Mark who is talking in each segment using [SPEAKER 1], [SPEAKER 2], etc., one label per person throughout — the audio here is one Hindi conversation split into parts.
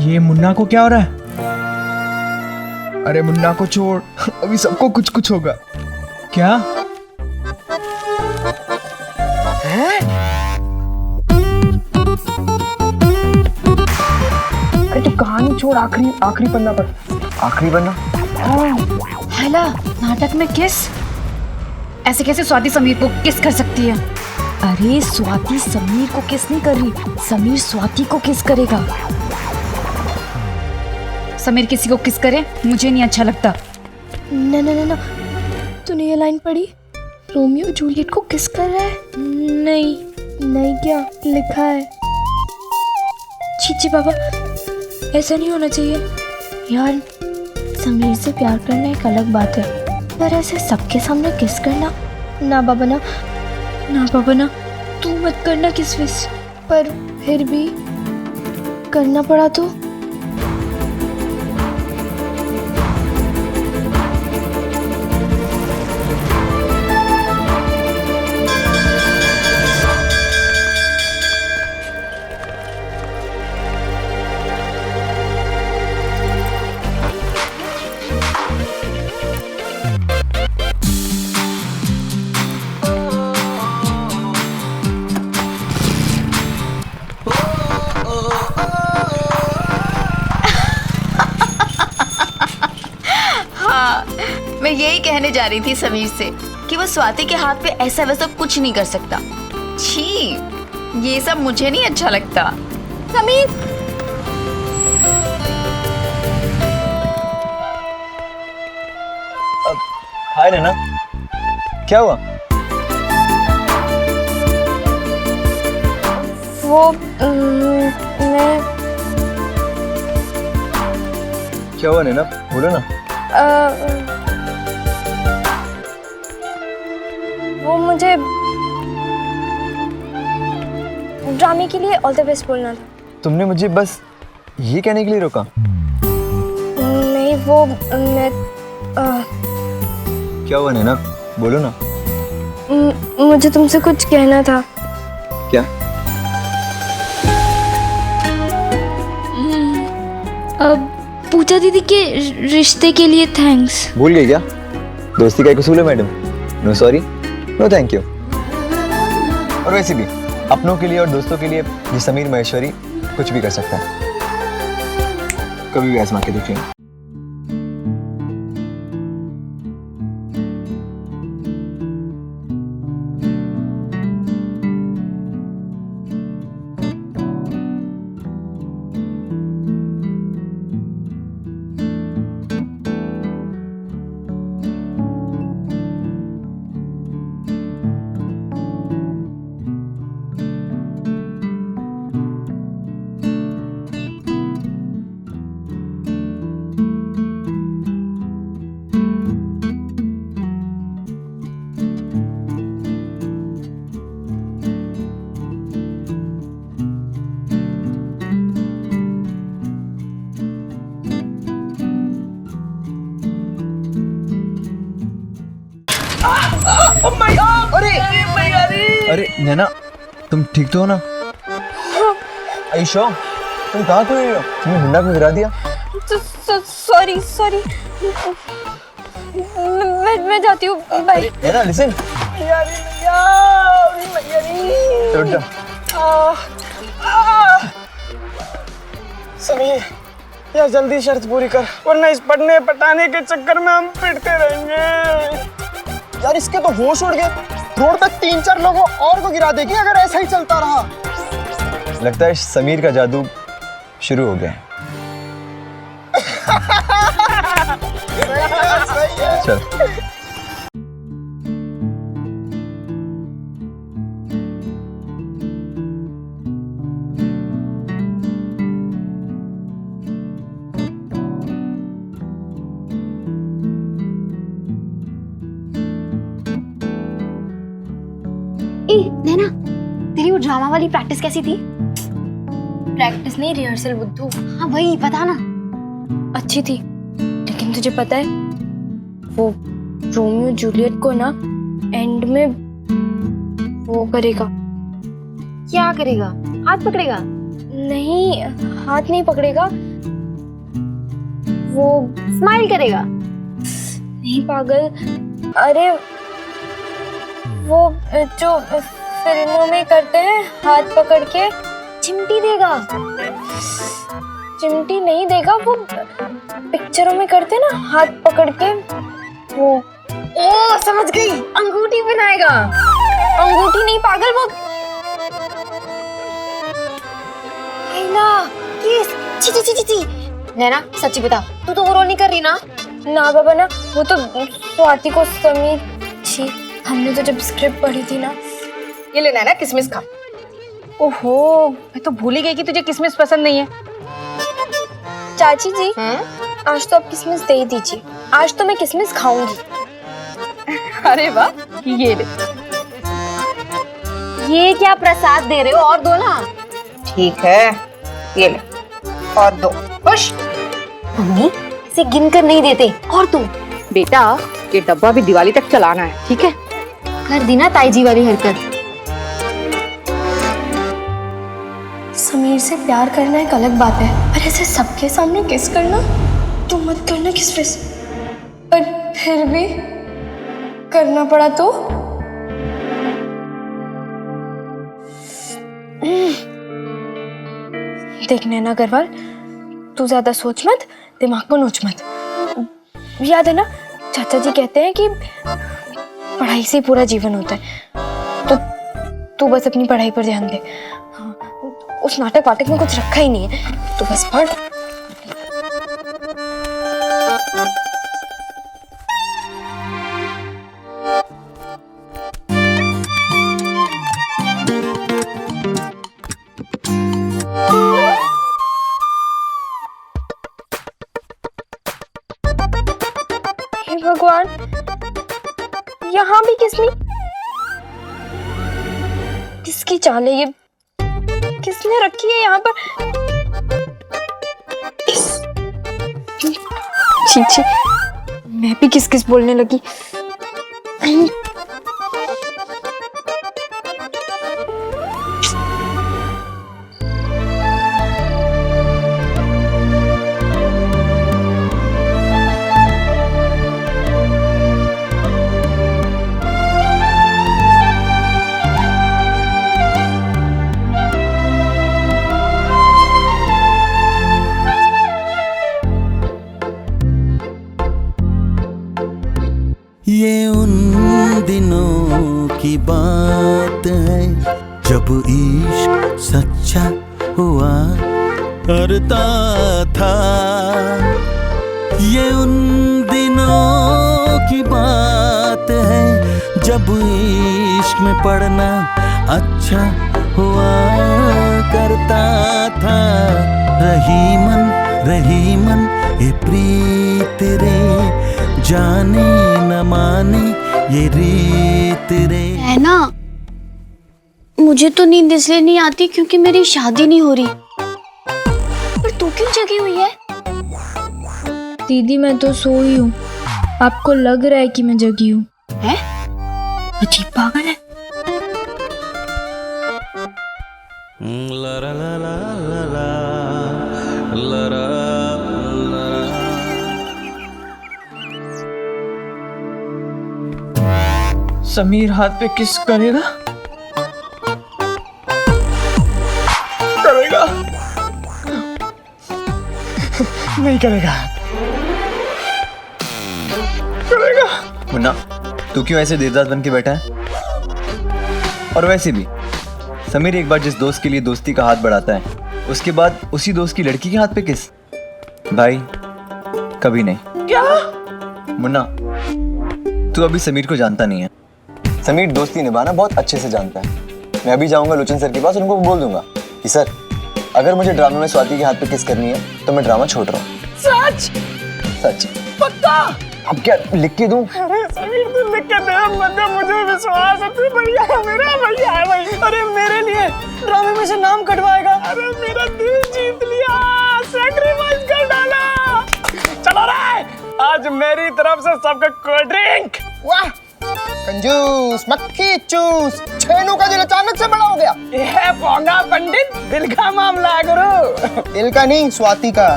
[SPEAKER 1] ये मुन्ना को क्या हो रहा है? अरे मुन्ना को छोड़, अभी सबको कुछ कुछ होगा। क्या है? अरे तो कहानी छोड़, आखिरी पन्ना पर। आखिरी पन्ना?
[SPEAKER 2] हैला, नाटक में किस? ऐसे कैसे स्वाति समीर को किस कर सकती है?
[SPEAKER 3] अरे स्वाति समीर को किस नहीं कर रही, समीर स्वाति को किस करेगा।
[SPEAKER 2] समीर किसी को किस करे मुझे नहीं अच्छा लगता।
[SPEAKER 3] ना ना ना ना, तूने ये लाइन पढ़ी? रोमियो जूलियट को किस कर रहा है? नहीं नहीं, क्या लिखा है? छी बाबा, ऐसा नहीं होना चाहिए यार। समीर से प्यार करना एक अलग बात है, पर ऐसे सबके सामने किस करना, ना बाबा ना, ना बाबा ना, तू मत करना किस विस। पर फिर भी करना पड़ा तो?
[SPEAKER 4] मैं यही कहने जा रही थी समीर से कि वो स्वाति के हाथ पे ऐसा वैसा कुछ नहीं कर सकता। छी, ये सब मुझे नहीं अच्छा लगता।
[SPEAKER 3] समीर,
[SPEAKER 5] हाय नैना, क्या हुआ?
[SPEAKER 3] वो मैं
[SPEAKER 5] क्या हुआ नैना, बोलो ना।
[SPEAKER 3] वो मुझे ड्रामे के लिए ऑल द बेस्ट बोलना था।
[SPEAKER 5] तुमने मुझे बस ये कहने के लिए रोका?
[SPEAKER 3] नहीं, वो मैं
[SPEAKER 5] क्या हुआ नैना, बोलो ना।
[SPEAKER 3] मुझे तुमसे कुछ कहना था।
[SPEAKER 5] क्या?
[SPEAKER 3] अब पूजा दीदी के रिश्ते के लिए थैंक्स।
[SPEAKER 5] भूल गई क्या? दोस्ती का एक उसूल है madam, no sorry no thank you. और वैसे भी अपनों के लिए और दोस्तों के लिए ये समीर महेश्वरी कुछ भी कर सकता है, कभी भी आजमा के देखिए। अरे नैना, तुम ठीक तो हो ना? आयशा, तुम कहाँ खो रही हो? तुमने हुंडा को गिरा दिया।
[SPEAKER 3] सॉरी सॉरी, मैं जाती हूँ, बाय।
[SPEAKER 5] नैना लिसन, उठ जा।
[SPEAKER 1] समीर, यार जल्दी शर्त पूरी कर, वरना इस पढ़ने पटाने के चक्कर में हम पिटते रहेंगे। यार इसके तो होश उड़ गए, रोड तक 3-4 लोगों और को गिरा देगी अगर ऐसा ही चलता रहा।
[SPEAKER 5] लगता है समीर का जादू शुरू हो गया है। चल।
[SPEAKER 2] नैना, तेरी वो ड्रामा वाली प्रैक्टिस कैसी थी?
[SPEAKER 3] प्रैक्टिस नहीं, रिहर्सल बुद्धू।
[SPEAKER 2] हाँ वही, बता ना।
[SPEAKER 3] अच्छी थी, लेकिन तुझे पता है वो रोमियो जूलियट को ना एंड में वो करेगा।
[SPEAKER 2] क्या करेगा? हाथ पकड़ेगा?
[SPEAKER 3] नहीं, हाथ नहीं पकड़ेगा, वो
[SPEAKER 2] स्माइल करेगा।
[SPEAKER 3] नहीं पागल, अरे वो जो फिल्मों में करते हैं हाथ पकड़ के, चिमटी देगा। चिमटी नहीं देगा, वो पिक्चरों में करते ना हाथ पकड़ के, वो
[SPEAKER 2] ओ समझ गई, अंगूठी बनाएगा।
[SPEAKER 3] अंगूठी नहीं पागल, वो
[SPEAKER 2] किस? छी छी छी छी। नैना सच्ची बता, तू तो वो रोल नहीं कर रही ना?
[SPEAKER 3] ना बाबा ना, वो तो स्वाति को समीर, छी हमने तो जब स्क्रिप्ट पढ़ी थी ना।
[SPEAKER 2] ये ले नैना, किसमिस खा। ओहो, मैं तो भूल ही गई कि तुझे किसमिस पसंद नहीं है।
[SPEAKER 3] चाची जी, आज तो आप किसमिस दे ही दीजिए, आज तो मैं किसमिस खाऊंगी।
[SPEAKER 2] अरे वाह, ये ले। ये क्या प्रसाद दे रहे हो, और दो ना। ठीक है, ये ले और दो। खुश?
[SPEAKER 3] मम्मी इसे गिन कर नहीं देते, और तुम
[SPEAKER 2] बेटा, ये डब्बा भी दिवाली तक चलाना है, ठीक है?
[SPEAKER 3] कर दी ना ताई जी वाली हरकत। समीर से प्यार करना एक अलग बात है, पर ऐसे सबके सामने किस करना, तुम मत करना किस, पर फिर भी करना पड़ा तो। देख नैना अग्रवाल, तू ज्यादा सोच मत, दिमाग को नोच मत। याद है ना, चाचा जी कहते हैं कि पढ़ाई से पूरा जीवन होता है, तो तू बस अपनी पढ़ाई पर ध्यान दे। उस नाटक वाटक में कुछ रखा ही नहीं है, तो बस पढ़। हे भगवान, यहाँ भी किसकी चाल है ये? किसने रखी है यहाँ पर? छी छी, मैं भी किस बोलने लगी।
[SPEAKER 6] ये उन दिनों की बात है जब इश्क सच्चा हुआ करता था। ये उन दिनों की बात है जब इश्क में पढ़ना अच्छा हुआ करता था। रही मन ये प्रीत रे, जाने न माने ये रीत रे।
[SPEAKER 7] है ना, मुझे तो नींद इसलिए नहीं आती क्योंकि मेरी शादी नहीं हो रही। पर तू क्यों जगी हुई है?
[SPEAKER 3] दीदी मैं तो सोई हूँ, आपको लग रहा है कि मैं जगी हूँ।
[SPEAKER 7] है?
[SPEAKER 3] अजीब पागल है।
[SPEAKER 1] समीर हाथ पे किस करेगा? नहीं करेगा।
[SPEAKER 5] मुन्ना, तू क्यों ऐसे देवदास बन के बैठा है? और वैसे भी समीर एक बार जिस दोस्त के लिए दोस्ती का हाथ बढ़ाता है, उसके बाद उसी दोस्त की लड़की के हाथ पे किस? भाई कभी नहीं।
[SPEAKER 1] क्या?
[SPEAKER 5] मुन्ना, तू अभी समीर को जानता नहीं है। समीर दोस्ती निभाना बहुत अच्छे से जानता है। मैं अभी जाऊंगा लोचन सर के पास, उनको बोल दूंगा कि सर, अगर मुझे ड्रामा में स्वाति के हाथ पे किस करनी है तो मैं ड्रामा छोड़ रहा हूँ। सच?
[SPEAKER 1] पक्का?
[SPEAKER 5] अब क्या लिख के दूं?
[SPEAKER 1] अरे समीर, तू लिख के दे, मुझे विश्वास है, तू भैया है, मेरा भैया है भाई। अरे मेरे लिए ड्रामे में से नाम कटवाएगा। अरे मेरा दिल जीत लिया, सैक्रिफाइस कर डाला। चलो रे, आज मेरी तरफ से सबका कोल्ड ड्रिंक।
[SPEAKER 8] वाह कंजूस, मक्खी चूस, छेनू का दिल अचानक से बड़ा हो गया।
[SPEAKER 1] ये पोंगा पंडित, दिल का मामला है गुरु।
[SPEAKER 8] दिल का नहीं, स्वाति का।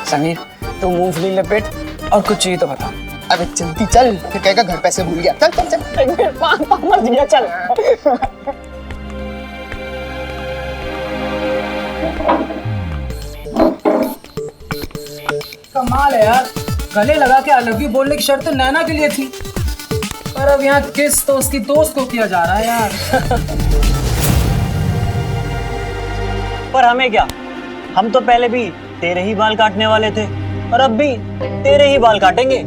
[SPEAKER 1] समीर, तू मूंगफली लपेट और कुछ चाहिए तो बता।
[SPEAKER 8] अबे जल्दी चल, फिर कहेगा घर पैसे भूल गया। चल चल चल।
[SPEAKER 1] मर गया, चल। कमाल है यार, गले लगा के आई लव यू बोलने की शर्त तो नैना के लिए थी, पर अब यहाँ किस तो उसकी दोस्त को किया जा रहा है यार।
[SPEAKER 9] पर हमें क्या, हम तो पहले भी तेरे ही बाल काटने वाले थे और अब भी तेरे ही बाल काटेंगे।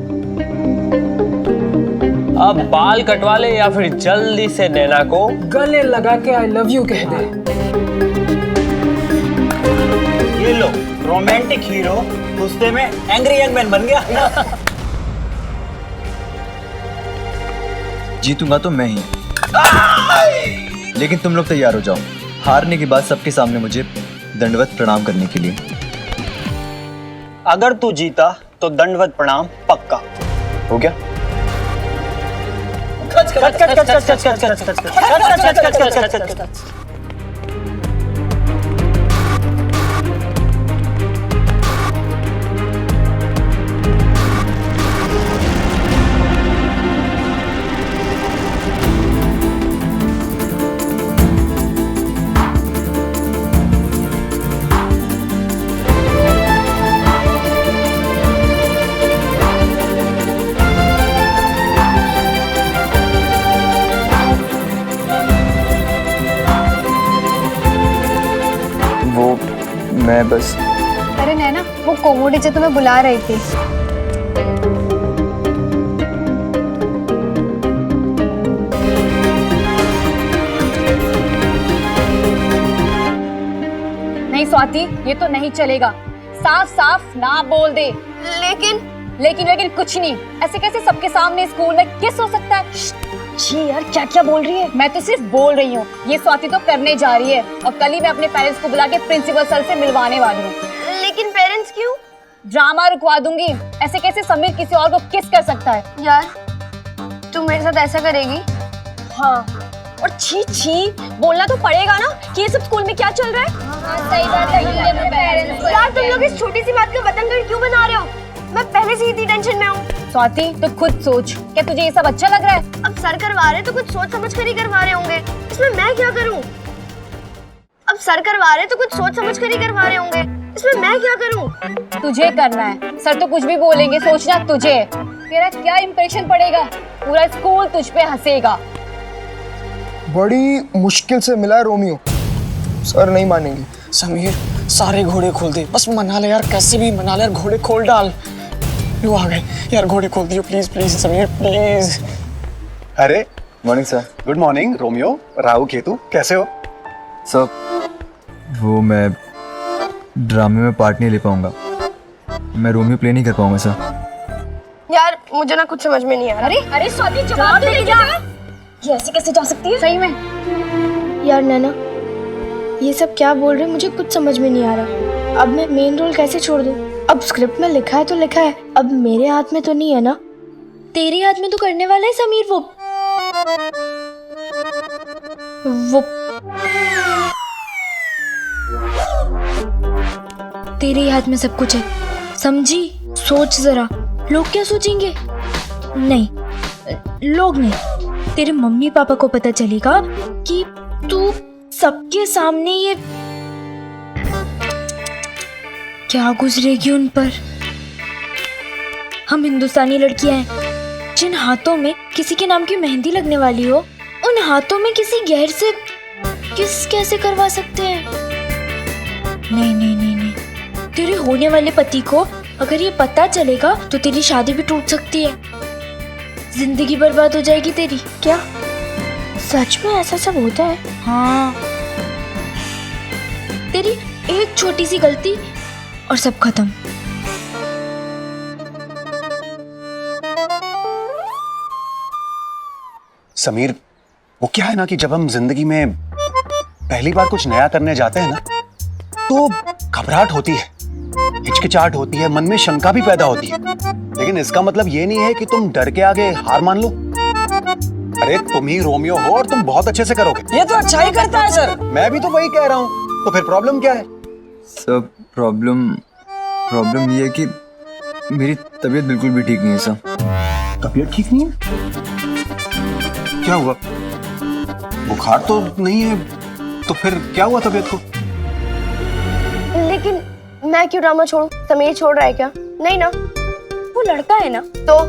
[SPEAKER 10] अब बाल कटवा ले या फिर जल्दी से नैना को
[SPEAKER 1] गले लगा के आई लव यू कह दे।
[SPEAKER 9] ये लो, रोमांटिक हीरो गुस्से में एंग्री यंग मैन बन गया।
[SPEAKER 5] जीतूंगा तो मैं ही, लेकिन तुम लोग तैयार हो जाओ हारने के बाद सबके सामने मुझे दंडवत प्रणाम करने के लिए।
[SPEAKER 9] अगर तू जीता तो दंडवत प्रणाम पक्का।
[SPEAKER 5] हो गया? मैं बस।
[SPEAKER 2] अरे नैना, वो कोमोडी से तुम्हें बुला रही थी। नहीं स्वाति, ये तो नहीं चलेगा। साफ साफ ना बोल दे। लेकिन कुछ नहीं। ऐसे कैसे सबके सामने स्कूल में किस हो सकता है? जी यार, क्या क्या बोल रही है? मैं तो सिर्फ बोल रही हूँ, ये स्वाति तो करने जा रही है और कल ही मैं अपने पेरेंट्स को बुला के प्रिंसिपल सर से मिलवाने वाली हूँ।
[SPEAKER 7] लेकिन पेरेंट्स क्यों?
[SPEAKER 2] ड्रामा रुकवा दूंगी। ऐसे कैसे समीर किसी और को किस कर सकता है?
[SPEAKER 7] यार तू मेरे साथ ऐसा करेगी?
[SPEAKER 2] हाँ, और छी छी बोलना तो पड़ेगा ना कि ये सब स्कूल में क्या चल रहा है।
[SPEAKER 7] सही बात है यार, तुम लोग इस छोटी सी बात का बतंगड़ क्यों बना रहे हो? मैं पहले से ही इतनी टेंशन में हूँ।
[SPEAKER 2] स्वाति, तो खुद सोच, क्या तुझे ये सब अच्छा लग रहा है?
[SPEAKER 7] अब सर करवा रहे तो कुछ सोच समझ कर ही करवा रहे होंगे, इसमें मैं क्या करूँ? अब सर करवा रहे तो कुछ सोच समझ कर ही करवा रहे होंगे, इसमें मैं क्या करूँ?
[SPEAKER 2] तुझे करना है। सर तो कुछ भी बोलेंगे, सोचना तुझे। तेरा क्या इम्प्रेशन पड़ेगा? पूरा स्कूल तुझ पे हंसेगा।
[SPEAKER 8] बड़ी मुश्किल से मिला है रोमियो, सर नहीं मानेंगे।
[SPEAKER 1] समीर, सारे घोड़े खोल दे, बस मना ले यार, कैसे भी मना ले यार, घोड़े खोल डाल। लो आ गए यार, घोड़े खोल दियो प्लीज प्लीज समीर प्लीज।
[SPEAKER 11] अरे
[SPEAKER 5] morning sir.
[SPEAKER 11] Good morning Romeo, Rahu Ketu, कैसे हो?
[SPEAKER 5] सर वो मैं ड्रामे में पार्ट नहीं ले पाऊंगा, मैं रोमियो प्ले नहीं कर पाऊंगा सर।
[SPEAKER 7] यार मुझे ना कुछ समझ में नहीं आ रहा।
[SPEAKER 2] अरे स्वाति, जवाब दे जा। ये ऐसे कैसे जा सकती है? सही में
[SPEAKER 3] यार नैना, ये सब क्या बोल रहे हैं, मुझे कुछ समझ में नहीं आ रहा। अब मैं मेन रोल कैसे छोड़ दूं? अब स्क्रिप्ट में लिखा है तो लिखा है, अब मेरे हाथ में तो नहीं है ना। तेरे हाथ में तो करने वाला है समीर। वो तेरे हाथ में सब कुछ है, समझी? सोच जरा, लोग क्या सोचेंगे? नहीं, लोग नहीं, तेरे मम्मी पापा को पता चलेगा कि तू सबके सामने ये क्या गुजरेगी उन पर। हम हिंदुस्तानी लड़कियां हैं, जिन हाथों में किसी के नाम की मेहंदी लगने वाली हो, उन हाथों में किसी गैर से किस कैसे करवा सकते हैं? नहीं नहीं नहीं नहीं, तेरे होने वाले पति को अगर ये पता चलेगा तो तेरी शादी भी टूट सकती है, जिंदगी बर्बाद हो जाएगी तेरी। क्या सच में ऐसा सब होता है? हाँ, तेरी एक छोटी सी गलती और सब खत्म।
[SPEAKER 11] समीर, वो क्या है ना कि जब हम जिंदगी में पहली बार कुछ नया करने जाते हैं ना, तो घबराहट होती है, हिचकिचाहट होती है, मन में शंका भी पैदा होती है। लेकिन इसका मतलब ये नहीं है कि तुम डर के आगे हार मान लो। अरे तुम ही रोमियो हो और तुम बहुत अच्छे से करोगे।
[SPEAKER 1] ये तो अच्छा ही करता है सर।
[SPEAKER 11] मैं भी तो वही कह रहा हूँ, तो फिर प्रॉब्लम क्या है?
[SPEAKER 5] सर प्रॉब्लम ये है कि मेरी तबीयत बिल्कुल भी ठीक नहीं है सर।
[SPEAKER 11] तबीयत ठीक नहीं है? क्या हुआ? बुखार तो नहीं है, तो फिर क्या हुआ तबीयत को?
[SPEAKER 7] लेकिन मैं क्यों ड्रामा छोड़ूं? समीर छोड़ रहा है क्या? नहीं ना, वो लड़का है ना। तो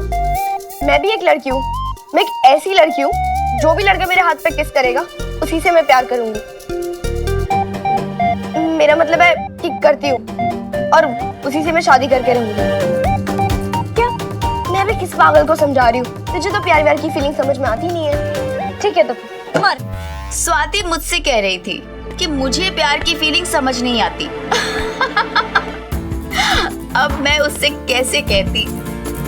[SPEAKER 7] मैं भी एक लड़की हूँ, मैं एक ऐसी लड़की हूँ जो भी लड़का मेरे हाथ पे किस करेगा उसी से मैं प्यार करूंगी। मेरा मतलब है कि करती हूँ और उसी से मैं शादी करके रहूंगी। क्या मैं भी किस पागल को समझा रही हूँ? तुझे तो प्यार व्यार की फीलिंग समझ में आती नहीं है।
[SPEAKER 2] ठीक है तो मर।
[SPEAKER 4] स्वाति मुझसे कह रही थी कि मुझे प्यार की फीलिंग समझ नहीं आती। अब मैं उससे कैसे कहती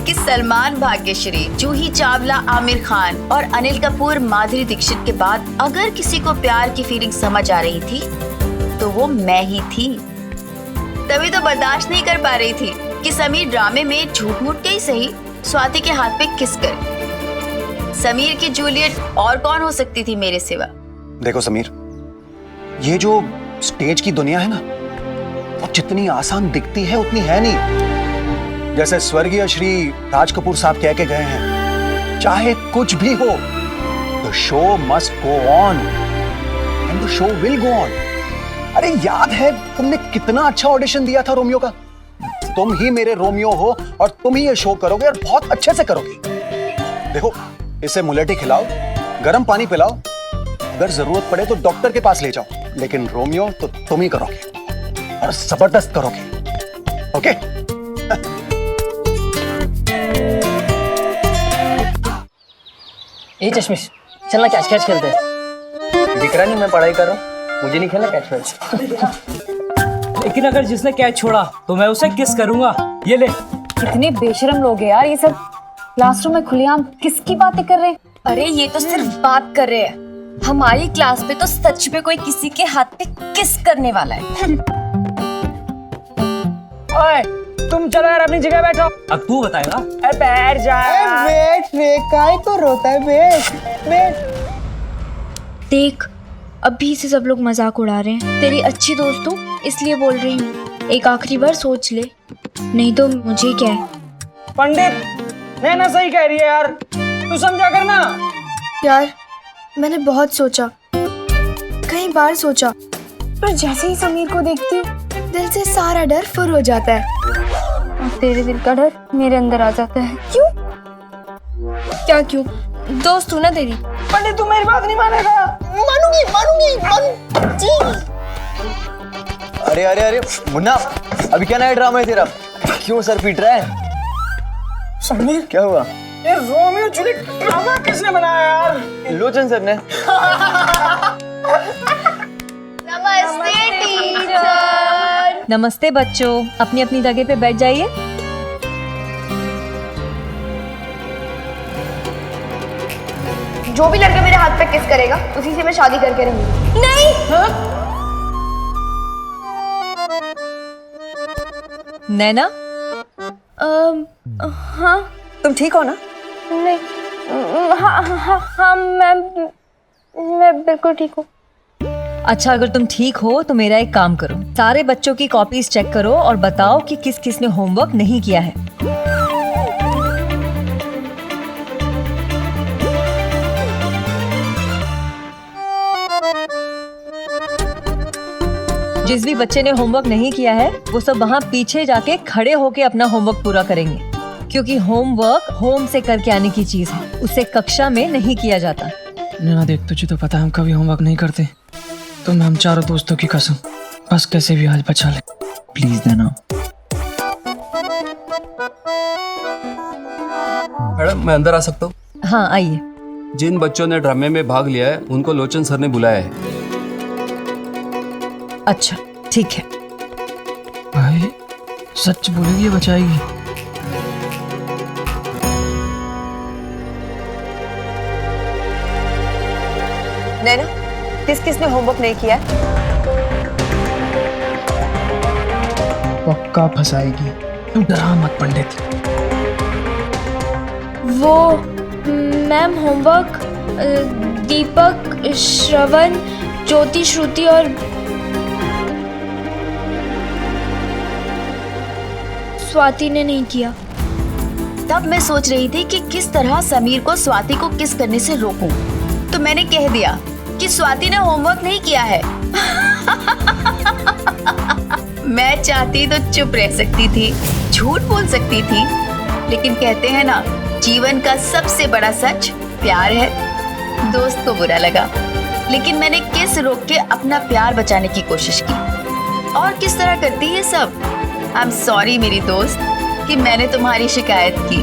[SPEAKER 4] कि सलमान, भाग्यश्री, जूही चावला, आमिर खान और अनिल कपूर, माधुरी दीक्षित के बाद अगर किसी को प्यार की फीलिंग समझ आ रही थी तो वो मैं ही थी। तभी तो बर्दाश्त नहीं कर पा रही थी कि समीर ड्रामे में झूठ मूठ के ही सही स्वाति के हाथ पे किस करे। समीर की जूलियट और कौन हो सकती थी मेरे सिवा?
[SPEAKER 11] देखो समीर, ये जो स्टेज की दुनिया है ना, वो जितनी आसान दिखती है उतनी है नहीं। जैसे स्वर्गीय श्री राज कपूर साहब कह के गए हैं, चाहे कुछ भी हो, the show must go on and the show will go on. अरे याद है तुमने कितना अच्छा ऑडिशन दिया था रोमियो का? तुम ही मेरे रोमियो हो और तुम ही ये शो करोगे और बहुत अच्छे से करोगे। देखो, इसे मुलेठी खिलाओ, गर्म पानी पिलाओ, अगर जरूरत पड़े तो डॉक्टर के पास ले जाओ, लेकिन रोमियो तो तुम ही करोगे और जबरदस्त करोगे। ओके?
[SPEAKER 10] ए चश्मिश, चलना कैच कैच खेलते हैं। दिख रहा नहीं मैं पढ़ाई कर रहा हूँ, मुझे नहीं खेलना कैच कैच।
[SPEAKER 9] लेकिन अगर जिसने कैच छोड़ा तो मैं उसे किस करूंगा। ये ले।
[SPEAKER 2] कितने बेशरम लोग हैं यार ये सब। क्लासरूम में खुलेआम किसकी बातें कर रहे हैं?
[SPEAKER 3] अरे ये तो सिर्फ बात कर रहे हैं, हमारी क्लास पे तो सच में कोई किसी के हाथ पे किस करने वाला है।
[SPEAKER 9] ओए, तुम चलो यार अपनी जगह बैठो। अब तू बताएगा। बैठ जा।
[SPEAKER 8] बैठ रे, काय को रोता है? बैठ बैठ।
[SPEAKER 3] देख, अभी से सब लोग मजाक उड़ा रहे हैं। तेरी अच्छी दोस्त हूँ इसलिए बोल रही हूँ, एक आखिरी बार सोच ले, नहीं तो मुझे क्या है।
[SPEAKER 9] पंडित, नैना सही कह रही है यार, तू समझा करना।
[SPEAKER 3] यार मैंने बहुत सोचा, कई बार सोचा, पर जैसे ही समीर को देखती हूँ दिल से सारा डर फुर हो जाता है और तेरे दिल का डर मेरे अंदर आ जाता है। क्यों? क्या क्यों? दोस्त हूँ ना तेरी।
[SPEAKER 9] पंडित तू मेरी बात नहीं मानेगा।
[SPEAKER 8] मानूंगी मानूंगी जी।
[SPEAKER 5] अरे अरे अरे मुन्ना, अभी क्या नया ड्रामा है तेरा? क्यों सर पीट रहा है?
[SPEAKER 1] समीर,
[SPEAKER 5] क्या हुआ?
[SPEAKER 1] ये रोमियो जूलियट ड्रामा किसने बनाया यार?
[SPEAKER 5] लोचन सर ने।
[SPEAKER 7] नमस्ते टीचर।
[SPEAKER 2] नमस्ते बच्चों, अपनी अपनी जगह पे बैठ जाइए।
[SPEAKER 7] जो भी लड़का मेरे हाथ पे किस करेगा उसी से मैं शादी करके रहूंगी। नहीं।
[SPEAKER 2] नैना,
[SPEAKER 3] हाँ
[SPEAKER 2] तुम ठीक हो ना?
[SPEAKER 3] नहीं, हाँ मैं बिल्कुल ठीक हूँ।
[SPEAKER 2] अच्छा, अगर तुम ठीक हो तो मेरा एक काम करो, सारे बच्चों की कॉपीज चेक करो और बताओ कि किस किस ने होमवर्क नहीं किया है। जिस भी बच्चे ने होमवर्क नहीं किया है वो सब वहाँ पीछे जाके खड़े होके अपना होमवर्क पूरा करेंगे, क्योंकि होमवर्क होम से करके आने की चीज है, उसे कक्षा में नहीं किया जाता।
[SPEAKER 12] नैना देख, तुझे तो पता है हम कभी होमवर्क नहीं करते, तो हम चारों दोस्तों की कसम, बस कैसे भी आज बचा ले प्लीज नैना।
[SPEAKER 13] मैडम मैं अंदर आ सकता हूँ?
[SPEAKER 2] हाँ आइए।
[SPEAKER 13] जिन बच्चों ने ड्रामे में भाग लिया है उनको लोचन सर ने बुलाया है।
[SPEAKER 2] अच्छा ठीक है।
[SPEAKER 12] भाई सच बोलेगी ये बचाएगी?
[SPEAKER 2] नैना, किस किस ने होमवर्क नहीं किया?
[SPEAKER 12] पक्का फंसाएगी, तू डरा मत पंडित।
[SPEAKER 3] वो मैम होमवर्क दीपक, श्रवण, ज्योति, श्रुति और स्वाति ने नहीं किया।
[SPEAKER 4] तब मैं सोच रही थी कि किस तरह समीर को स्वाति को किस करने से रोकूं। तो मैंने कह दिया कि स्वाति ने होमवर्क नहीं किया है। मैं चाहती तो चुप रह सकती थी, झूठ बोल सकती थी, लेकिन कहते हैं ना, जीवन का सबसे बड़ा सच प्यार है। दोस्त को बुरा लगा, लेकिन मैंने किस रोक के अपना प्यार बचाने की कोशिश की। और किस तरह करती है सब। आई एम सॉरी मेरी दोस्त कि मैंने तुम्हारी शिकायत की।